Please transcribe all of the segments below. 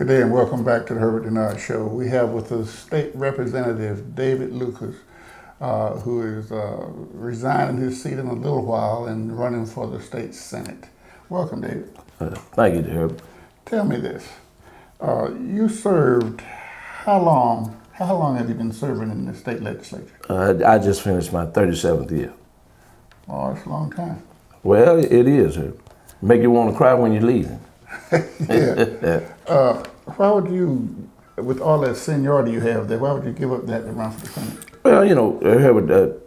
Good day and welcome back to the Herbert Dennard Show. We have with us State Representative David Lucas, who is resigning his seat in a little while and running for the state Senate. Welcome, David. Thank you, Herbert. Tell me this. You served, how long have you been serving in the state legislature? I just finished my 37th year. Oh, that's a long time. Well, it is, Herbert. Make you want to cry when you're leaving. Yeah. Why would you, with all that seniority you have there, why would you give up that to run for the Senate? Well, you know, Herbert,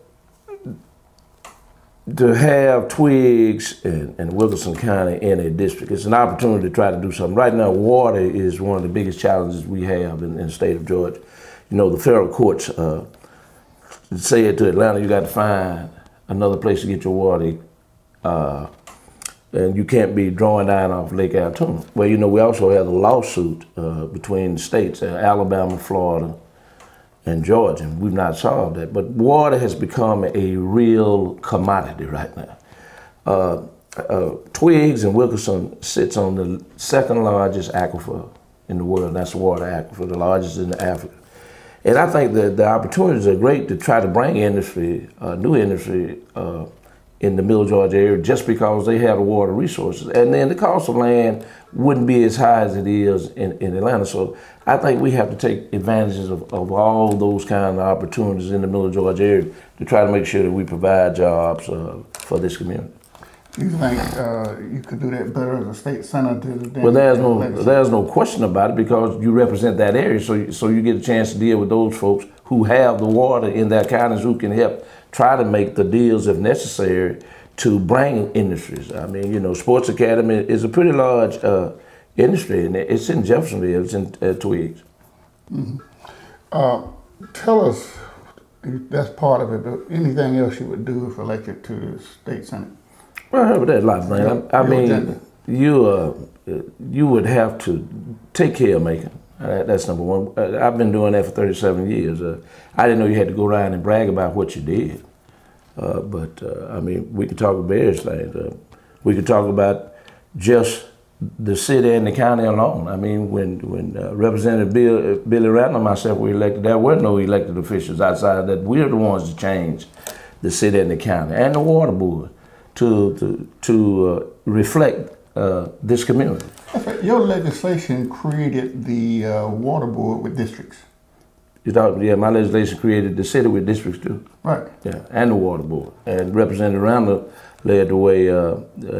to have Twiggs and Wilkerson County in a district, it's an opportunity to try to do something. Right now, water is one of the biggest challenges we have in the state of Georgia. You know, the federal courts say it to Atlanta, you got to find another place to get your water. And you can't be drawing down off Lake Altoona. Well, you know, we also have a lawsuit between the states, Alabama, Florida, and Georgia, and we've not solved that. But water has become a real commodity right now. Twiggs and Wilkerson sits on the second largest aquifer in the world. That's the water aquifer, the largest in Africa. And I think that the opportunities are great to try to bring industry, new industry, in the Middle Georgia area just because they have the water resources. And then the cost of land wouldn't be as high as it is in Atlanta. So I think we have to take advantages of all those kind of opportunities in the Middle Georgia area to try to make sure that we provide jobs for this community. Do you think you could do that better as a state senator? Well, there's no question about it because you represent that area, so you get a chance to deal with those folks who have the water in their counties who can help try to make the deals if necessary to bring industries. I mean, you know, Sports Academy is a pretty large industry, and it's in Jeffersonville, it's in Twiggs. Mm-hmm. Tell us, that's part of it, but anything else you would do if elected to the state senate? Well, there's a lot of things. I mean, you would have to take care of Macon. That's number one. I've been doing that for 37 years. I didn't know you had to go around and brag about what you did. I mean, we could talk about various things. We could talk about just the city and the county alone. I mean, when Representative Billy Randall and myself were elected, there were no elected officials outside of that. We're the ones that changed the city and the county and the water board to reflect this community. Your legislation created the water board with districts. Yeah, my legislation created the city with districts too. Right. Yeah, and the water board. And Representative Randall led the way.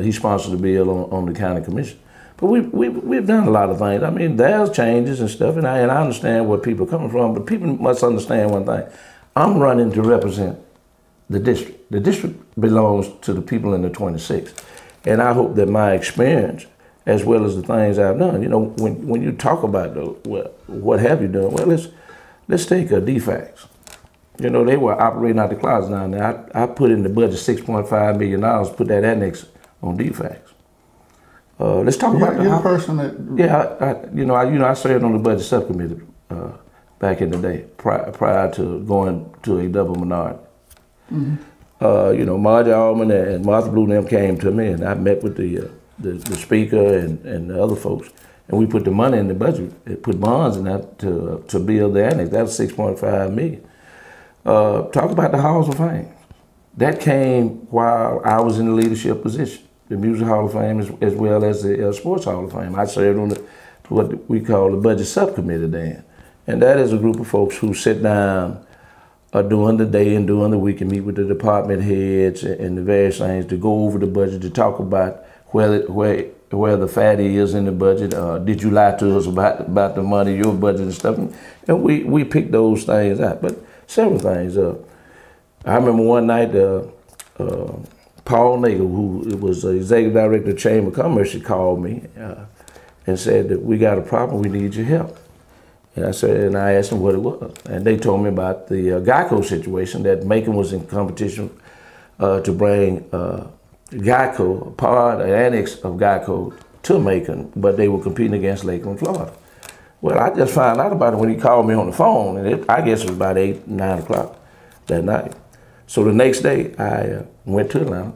He sponsored the bill on the county commission. But we've done a lot of things. I mean, there's changes and stuff, and I understand where people are coming from. But people must understand one thing: I'm running to represent the district. The district belongs to the people in the 26th. And I hope that my experience, as well as the things I've done, you know, when you talk about what have you done, well, let's take DFACs. You know, they were operating out the closet down there. I put in the budget $6.5 million, put that annex on DFACs. Let's talk about the person that. Yeah, I served on the budget subcommittee back in the day, prior to going to a double minority. Mm-hmm. You know, Margie Allman and Martha Blue and them came to me, and I met with the speaker and the other folks, and we put the money in the budget, put bonds in that to build the annex. That was $6.5 million. Talk about the Halls of Fame. That came while I was in the leadership position, the Music Hall of Fame as well as the Sports Hall of Fame. I served on what we call the budget subcommittee then, and that is a group of folks who sit down during the day and during the week and meet with the department heads and the various things to go over the budget, to talk about where the fat is in the budget. Did you lie to us about the money, your budget and stuff? And we pick those things out. But several things. I remember one night, Paul Nagel, who was the executive director of Chamber of Commerce, called me and said that we got a problem, we need your help. And I asked them what it was. And they told me about the Geico situation, that Macon was in competition to bring Geico, an annex of Geico, to Macon, but they were competing against Lakeland, Florida. Well, I just found out about it when he called me on the phone, and I guess it was about 8, 9 o'clock that night. So the next day, I went to Atlanta,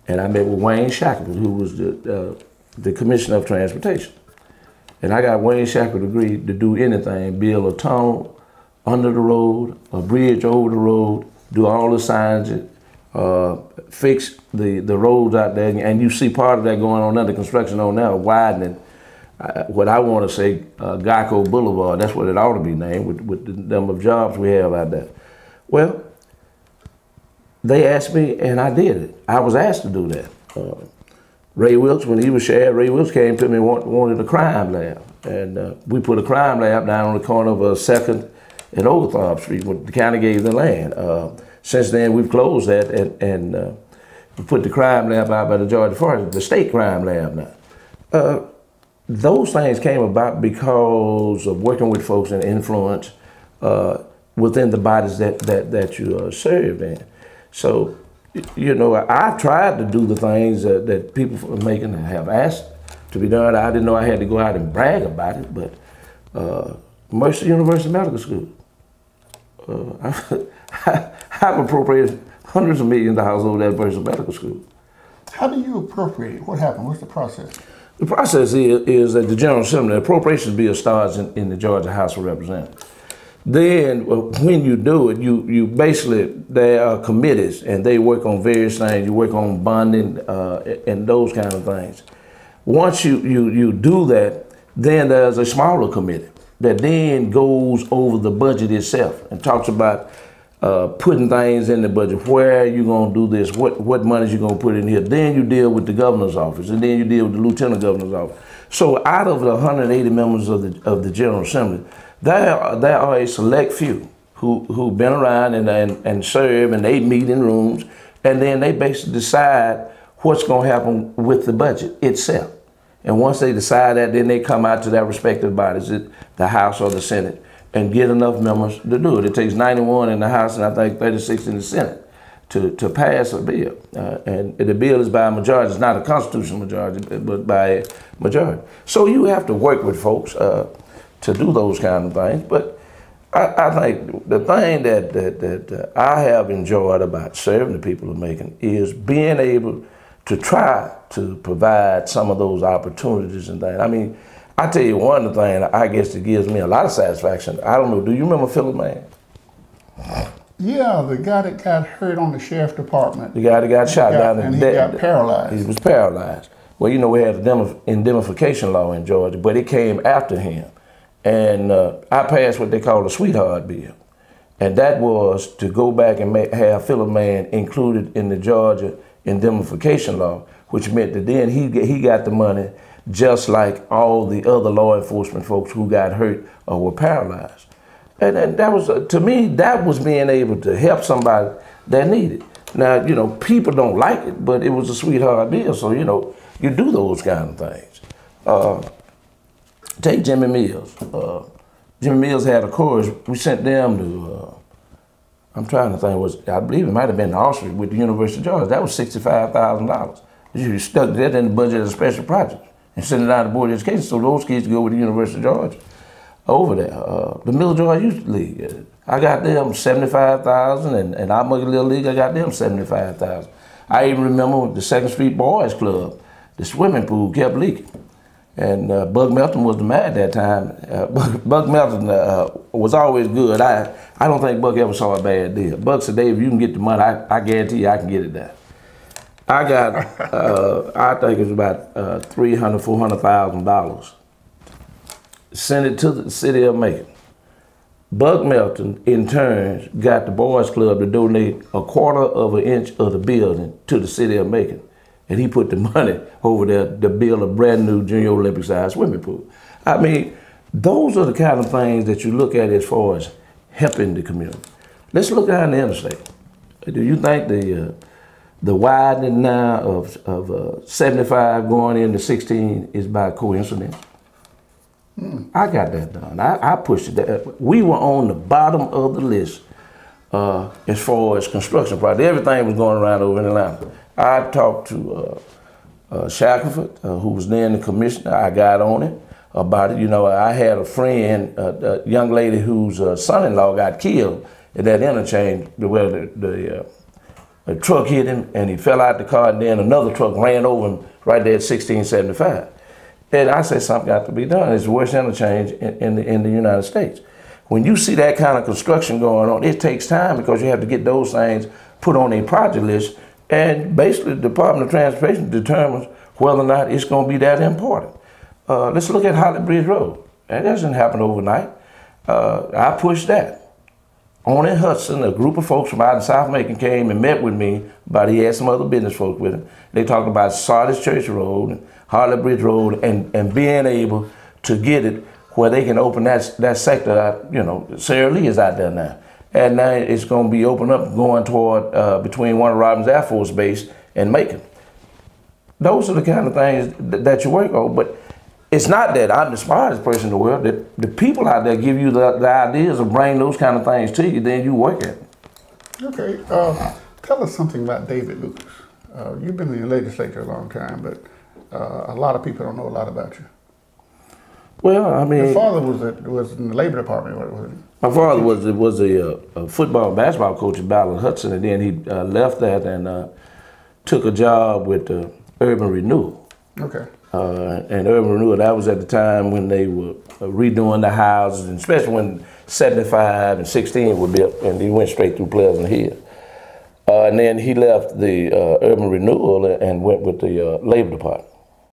and I met with Wayne Shackelford, who was the Commissioner of Transportation. And I got Wayne Shackle degree to do anything, build a tunnel under the road, a bridge over the road, do all the signs, fix the roads out there. And you see part of that going on under construction on now, widening what I want to say, Geico Boulevard. That's what it ought to be named with the number of jobs we have out there. Well, they asked me and I did it. I was asked to do that. Ray Wilkes, when he was sheriff, Ray Wilkes came to me and wanted a crime lab. And we put a crime lab down on the corner of 2nd and Oglethorpe Street when the county gave the land. Since then, we've closed that and we put the crime lab out by the Georgia Forest, the state crime lab now. Those things came about because of working with folks and influence within the bodies that you served in. So, you know, I tried to do the things that people from Macon have asked to be done. I didn't know I had to go out and brag about it, but Mercer University Medical School, I've appropriated hundreds of millions of dollars over that Mercer Medical School. How do you appropriate it? What happened? What's the process? The process is that the General Assembly, the appropriations bill starts in the Georgia House of Representatives. Then when you do it, you basically, there are committees and they work on various things. You work on bonding and those kind of things. Once you do that, then there's a smaller committee that then goes over the budget itself and talks about putting things in the budget. Where are you going to do this? What money are you going to put in here? Then you deal with the governor's office, and then you deal with the lieutenant governor's office. So out of the 180 members of the General Assembly, there are a select few who've been around and serve, and they meet in rooms, and then they basically decide what's going to happen with the budget itself. And once they decide that, then they come out to their respective bodies, the House or the Senate, and get enough members to do it. It takes 91 in the House and I think 36 in the Senate to pass a bill. And the bill is by a majority. It's not a constitutional majority, but by a majority. So you have to work with folks to do those kind of things. But I think the thing that I have enjoyed about serving the people of Macon is being able to try to provide some of those opportunities and things. I mean, I tell you one thing, I guess that gives me a lot of satisfaction. I don't know, do you remember Philip Mann? Yeah, the guy that got hurt on the sheriff's department. The guy that got shot down and he got paralyzed. He was paralyzed. Well, you know, we had an indemnification law in Georgia, but it came after him. And I passed what they call a sweetheart bill. And that was to go back and have Philip Mann included in the Georgia indemnification law, which meant that then he got the money just like all the other law enforcement folks who got hurt or were paralyzed. And that was, to me, that was being able to help somebody that needed. Now, you know, people don't like it, but it was a sweetheart bill, so, you know, you do those kind of things. Take Jimmy Mills. Jimmy Mills had a chorus. We sent them to, I'm trying to think, I believe it might have been Austria with the University of Georgia. That was $65,000. You stuck that in the budget as a special project and sent it out to the Board of Education so those kids could go with the University of Georgia over there. The Middle Georgia Youth League, I got them $75,000, and our Muggy Little League, I got them $75,000. I even remember the 2nd Street Boys Club, the swimming pool kept leaking. And Buck Melton was the man at that time. Buck Melton was always good. I don't think Buck ever saw a bad deal. Buck said, Dave, if you can get the money, I guarantee you I can get it there. I got, I think it was about $300,000, $400,000. Sent it to the city of Macon. Buck Melton, in turn, got the Boys Club to donate 1/4 of an inch of the building to the city of Macon. And he put the money over there to build a brand new junior Olympic-sized swimming pool. I mean, those are the kind of things that you look at as far as helping the community. Let's look down the interstate. Do you think the widening now of 75 going into 16 is by coincidence? I got that done. I pushed it. We were on the bottom of the list as far as construction projects. Everything was going around over in Atlanta. I talked to Shackelford, who was then the commissioner. I got on it about it. You know, I had a friend, a young lady whose son-in-law got killed at that interchange where the truck hit him and he fell out the car, and then another truck ran over him right there at 1675. And I said something got to be done. It's the worst interchange in the United States. When you see that kind of construction going on, it takes time because you have to get those things put on a project list. And basically, the Department of Transportation determines whether or not it's going to be that important. Let's look at Holly Bridge Road. That doesn't happen overnight. I pushed that. On in Hudson, a group of folks from out in South Macon came and met with me, but he had some other business folks with him. They talked about Sardis Church Road and Harley Bridge Road and being able to get it where they can open that sector out. You know, Sarah Lee is out there now. And now it's going to be opened up going toward between Warner Robins Air Force Base and Macon. Those are the kind of things that you work on. But it's not that I'm the smartest person in the world. That the people out there give you the ideas of bring those kind of things to you, then you work at it. Okay. Tell us something about David Lucas. You've been in the legislature a long time, but a lot of people don't know a lot about you. Well, I mean, your father was in the labor department, wasn't he? My father was a football and basketball coach at Ballard Hudson, and then he left that and took a job with Urban Renewal. Okay. And Urban Renewal, that was at the time when they were redoing the houses, and especially when 75 and 16 were built, and he went straight through Pleasant Hill. And then he left the Urban Renewal and went with the Labor Department.